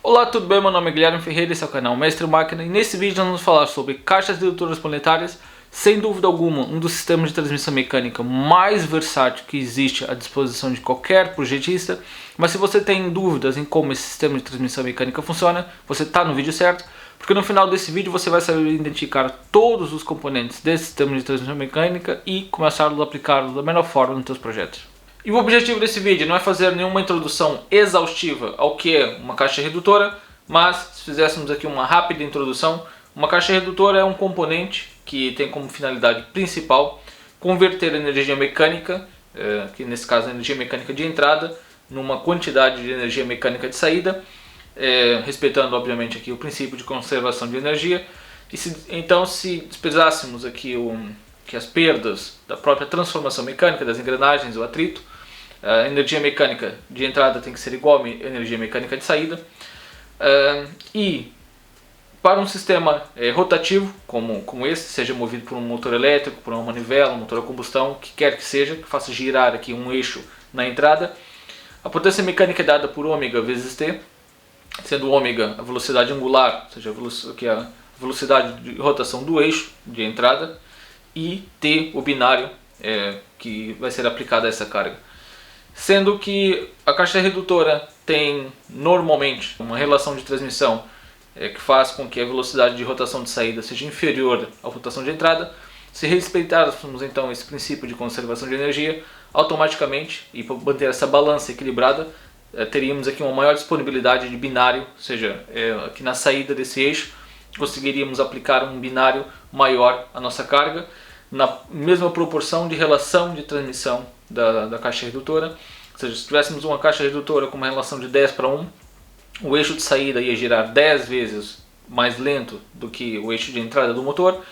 Olá, tudo bem? Meu nome é Guilherme Ferreira, esse é o canal Mestre Máquina e nesse vídeo nós vamos falar sobre caixas redutoras planetárias. Sem dúvida alguma, um dos sistemas de transmissão mecânica mais versátil que existe à disposição de qualquer projetista. Mas se você tem dúvidas em como esse sistema de transmissão mecânica funciona, você está no vídeo certo, porque no final desse vídeo você vai saber identificar todos os componentes desse sistema de transmissão mecânica e começar a aplicá-los da melhor forma nos seus projetos. E o objetivo desse vídeo não é fazer nenhuma introdução exaustiva ao que é uma caixa redutora, mas se fizéssemos aqui uma rápida introdução, uma caixa redutora é um componente que tem como finalidade principal converter energia mecânica, que nesse caso é energia mecânica de entrada, numa quantidade de energia mecânica de saída, respeitando obviamente aqui o princípio de conservação de energia. E então se despejássemos aqui que as perdas da própria transformação mecânica das engrenagens, o atrito, a energia mecânica de entrada tem que ser igual à energia mecânica de saída. E para um sistema rotativo como esse, seja movido por um motor elétrico, por uma manivela, um motor a combustão, o que quer que seja, que faça girar aqui um eixo na entrada, a potência mecânica é dada por ômega vezes T, sendo ômega a velocidade angular, ou seja, a velocidade de rotação do eixo de entrada, e T, o binário, que vai ser aplicado a essa carga. Sendo que a caixa redutora tem normalmente uma relação de transmissão que faz com que a velocidade de rotação de saída seja inferior à rotação de entrada. Se respeitarmos então esse princípio de conservação de energia, automaticamente, e para manter essa balança equilibrada, teríamos aqui uma maior disponibilidade de binário, ou seja, aqui na saída desse eixo conseguiríamos aplicar um binário maior à nossa carga, na mesma proporção de relação de transmissão da caixa redutora. Ou seja, se tivéssemos uma caixa redutora com uma relação de 10:1, o eixo de saída ia girar 10 vezes mais lento do que o eixo de entrada do motor,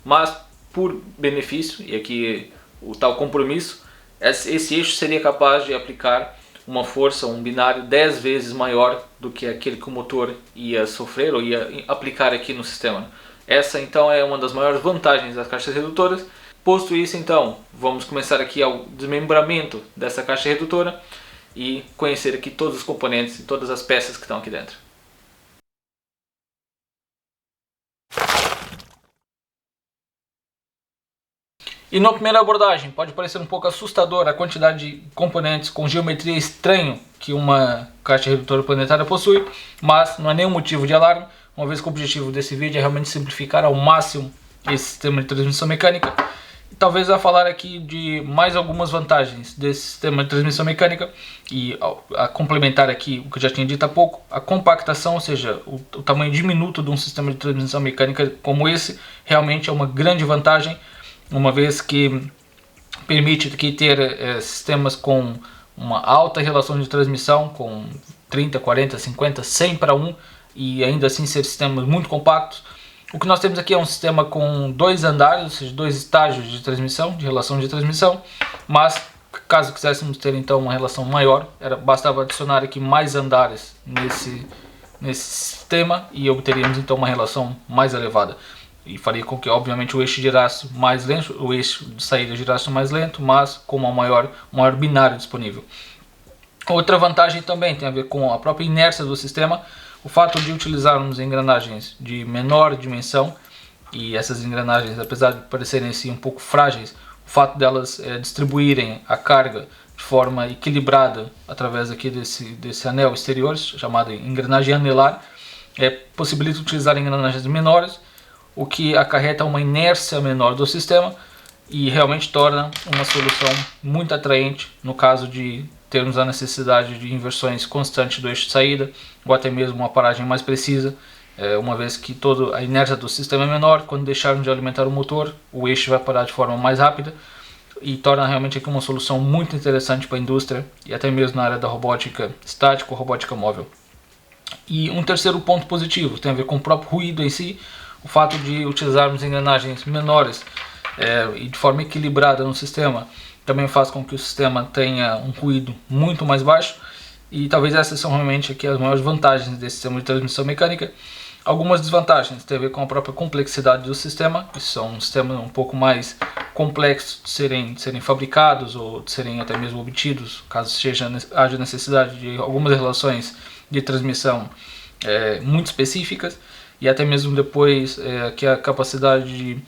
mas por benefício, e aqui o tal compromisso, esse eixo seria capaz de aplicar uma força, um binário 10 vezes maior do que aquele que o motor ia sofrer ou ia aplicar aqui no sistema. Essa então é uma das maiores vantagens das caixas redutoras. Posto isso, então, vamos começar aqui ao desmembramento dessa caixa redutora e conhecer aqui todos os componentes e todas as peças que estão aqui dentro. E na primeira abordagem pode parecer um pouco assustador a quantidade de componentes com geometria estranha que uma caixa redutora planetária possui, mas não é nenhum motivo de alarme, uma vez que o objetivo desse vídeo é realmente simplificar ao máximo esse sistema de transmissão mecânica. E talvez eu vou falar aqui de mais algumas vantagens desse sistema de transmissão mecânica e a complementar aqui o que eu já tinha dito há pouco, a compactação, ou seja, o tamanho diminuto de um sistema de transmissão mecânica como esse realmente é uma grande vantagem, uma vez que permite aqui ter sistemas com uma alta relação de transmissão, com 30, 40, 50, 100:1, e ainda assim ser sistemas muito compactos. O que nós temos aqui é um sistema com 2 andares, ou seja, 2 estágios de transmissão, de relação de transmissão, mas caso quiséssemos ter então uma relação maior, bastava adicionar aqui mais andares nesse sistema e obteríamos então uma relação mais elevada. E faria com que obviamente o eixo girasse mais lento, o eixo de saída girasse mais lento, mas com um maior binário disponível. Outra vantagem também tem a ver com a própria inércia do sistema. O fato de utilizarmos engrenagens de menor dimensão, e essas engrenagens, apesar de parecerem assim um pouco frágeis, o fato delas distribuírem a carga de forma equilibrada através aqui desse anel exterior, chamado engrenagem anelar, possibilita utilizar engrenagens menores, o que acarreta uma inércia menor do sistema e realmente torna uma solução muito atraente no caso de termos a necessidade de inversões constantes do eixo de saída, ou até mesmo uma paragem mais precisa, uma vez que toda a inércia do sistema é menor. Quando deixarmos de alimentar o motor, o eixo vai parar de forma mais rápida, e torna realmente aqui uma solução muito interessante para a indústria, e até mesmo na área da robótica estática ou robótica móvel. E um terceiro ponto positivo tem a ver com o próprio ruído em si, o fato de utilizarmos engrenagens menores e de forma equilibrada no sistema, também faz com que o sistema tenha um ruído muito mais baixo, e talvez essas são realmente aqui as maiores vantagens desse sistema de transmissão mecânica. Algumas desvantagens têm a ver com a própria complexidade do sistema, que são um sistema um pouco mais complexo de serem fabricados ou de serem até mesmo obtidos, caso haja necessidade de algumas relações de transmissão muito específicas, e até mesmo depois que a capacidade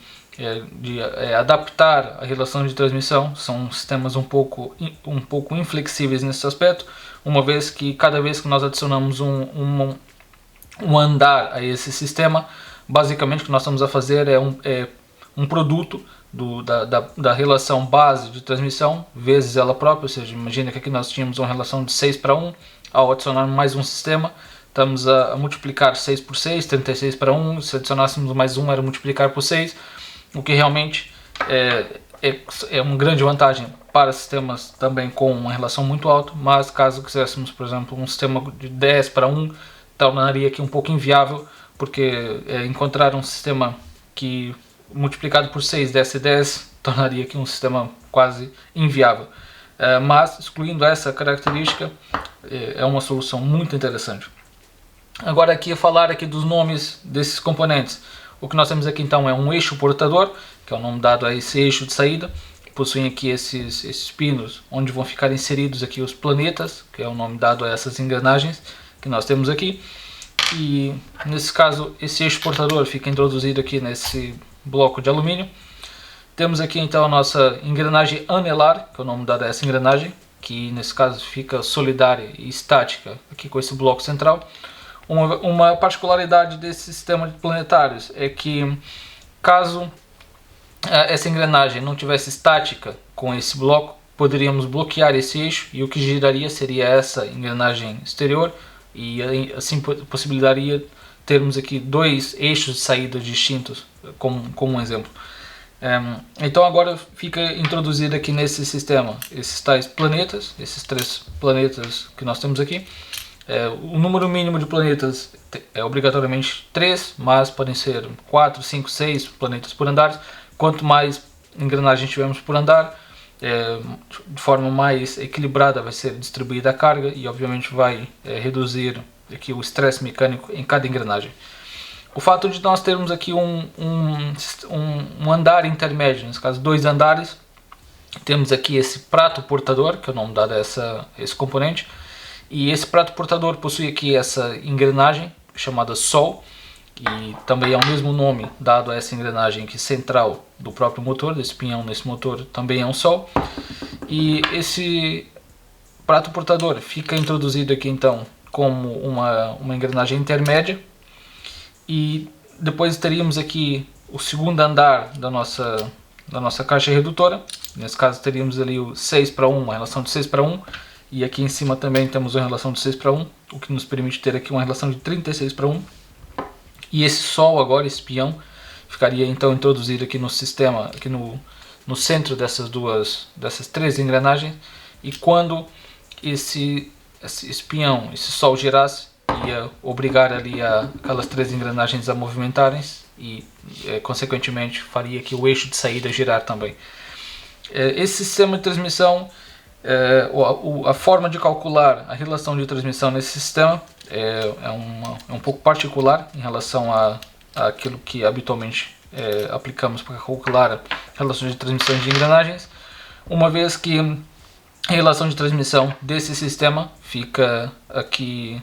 de adaptar a relação de transmissão. São sistemas um pouco inflexíveis nesse aspecto, uma vez que cada vez que nós adicionamos um andar a esse sistema, basicamente o que nós estamos a fazer é um produto da relação base de transmissão vezes ela própria. Ou seja, imagina que aqui nós tínhamos uma relação de 6:1, ao adicionar mais um sistema estamos a multiplicar 6 por 6, 36:1, se adicionássemos mais um era multiplicar por 6, o que realmente é uma grande vantagem para sistemas também com uma relação muito alta. Mas caso quiséssemos, por exemplo, um sistema de 10:1, tornaria aqui um pouco inviável, porque encontrar um sistema que multiplicado por 6 desse 10 tornaria aqui um sistema quase inviável. Mas excluindo essa característica, é uma solução muito interessante. Agora aqui falar aqui dos nomes desses componentes. O que nós temos aqui então é um eixo portador, que é o nome dado a esse eixo de saída. Possuem aqui esses pinos onde vão ficar inseridos aqui os planetas, que é o nome dado a essas engrenagens que nós temos aqui. E nesse caso esse eixo portador fica introduzido aqui nesse bloco de alumínio. Temos aqui então a nossa engrenagem anelar, que é o nome dado a essa engrenagem, que nesse caso fica solidária e estática aqui com esse bloco central. Uma particularidade desse sistema de planetários é que, caso essa engrenagem não tivesse estática com esse bloco, poderíamos bloquear esse eixo, e o que giraria seria essa engrenagem exterior, e assim possibilitaria termos aqui dois eixos de saída distintos, como um exemplo. Então agora fica introduzido aqui nesse sistema esses tais planetas, esses 3 planetas que nós temos aqui. O número mínimo de planetas é obrigatoriamente 3, mas podem ser 4, 5, 6 planetas por andar. Quanto mais engrenagem tivermos por andar, de forma mais equilibrada vai ser distribuída a carga, e obviamente vai reduzir aqui o estresse mecânico em cada engrenagem. O fato de nós termos aqui um andar intermédio, nesse caso 2 andares, temos aqui esse prato portador, que é o nome dado a esse componente. E esse prato portador possui aqui essa engrenagem chamada Sol, e também é o mesmo nome dado a essa engrenagem aqui central do próprio motor, desse pinhão nesse motor também é um Sol. E esse prato portador fica introduzido aqui então como uma engrenagem intermédia, e depois teríamos aqui o segundo andar da nossa caixa redutora. Nesse caso teríamos ali o 6:1, uma relação de 6:1. E aqui em cima também temos uma relação de 6:1, o que nos permite ter aqui uma relação de 36:1. E esse Sol agora, esse peão, ficaria então introduzido aqui no sistema, aqui no centro dessas 3 engrenagens. E quando esse peão, esse Sol girasse, ia obrigar ali aquelas 3 engrenagens a movimentarem-se, e consequentemente faria aqui o eixo de saída girar também. Esse sistema de transmissão, a forma de calcular a relação de transmissão nesse sistema é um pouco particular em relação àquilo que habitualmente aplicamos para calcular relações de transmissão de engrenagens, uma vez que a relação de transmissão desse sistema fica aqui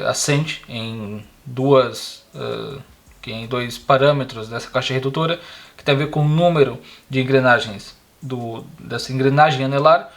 assente em dois parâmetros dessa caixa redutora, que tem a ver com o número de engrenagens dessa engrenagem anelar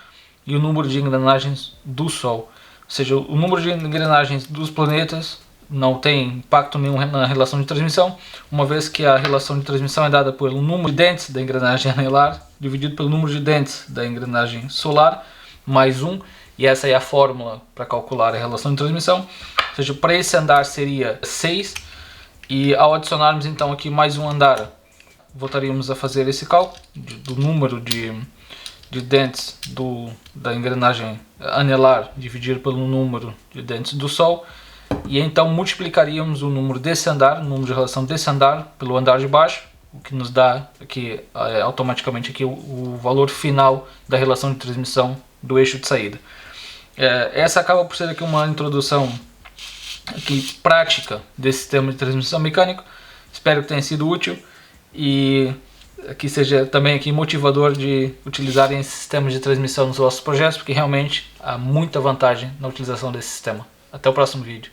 e o número de engrenagens do Sol. Ou seja, o número de engrenagens dos planetas não tem impacto nenhum na relação de transmissão, uma vez que a relação de transmissão é dada pelo número de dentes da engrenagem anelar dividido pelo número de dentes da engrenagem solar, mais 1, e essa é a fórmula para calcular a relação de transmissão. Ou seja, para esse andar seria 6, e ao adicionarmos então aqui mais um andar, voltaríamos a fazer esse cálculo do número de dentes da engrenagem anelar dividido pelo número de dentes do Sol, e então multiplicaríamos o número desse andar, o número de relação desse andar, pelo andar de baixo, o que nos dá aqui automaticamente aqui o valor final da relação de transmissão do eixo de saída. Essa acaba por ser aqui uma introdução aqui prática desse sistema de transmissão mecânico. Espero que tenha sido útil e que seja também aqui motivador de utilizarem esse sistema de transmissão nos vossos projetos, porque realmente há muita vantagem na utilização desse sistema. Até o próximo vídeo.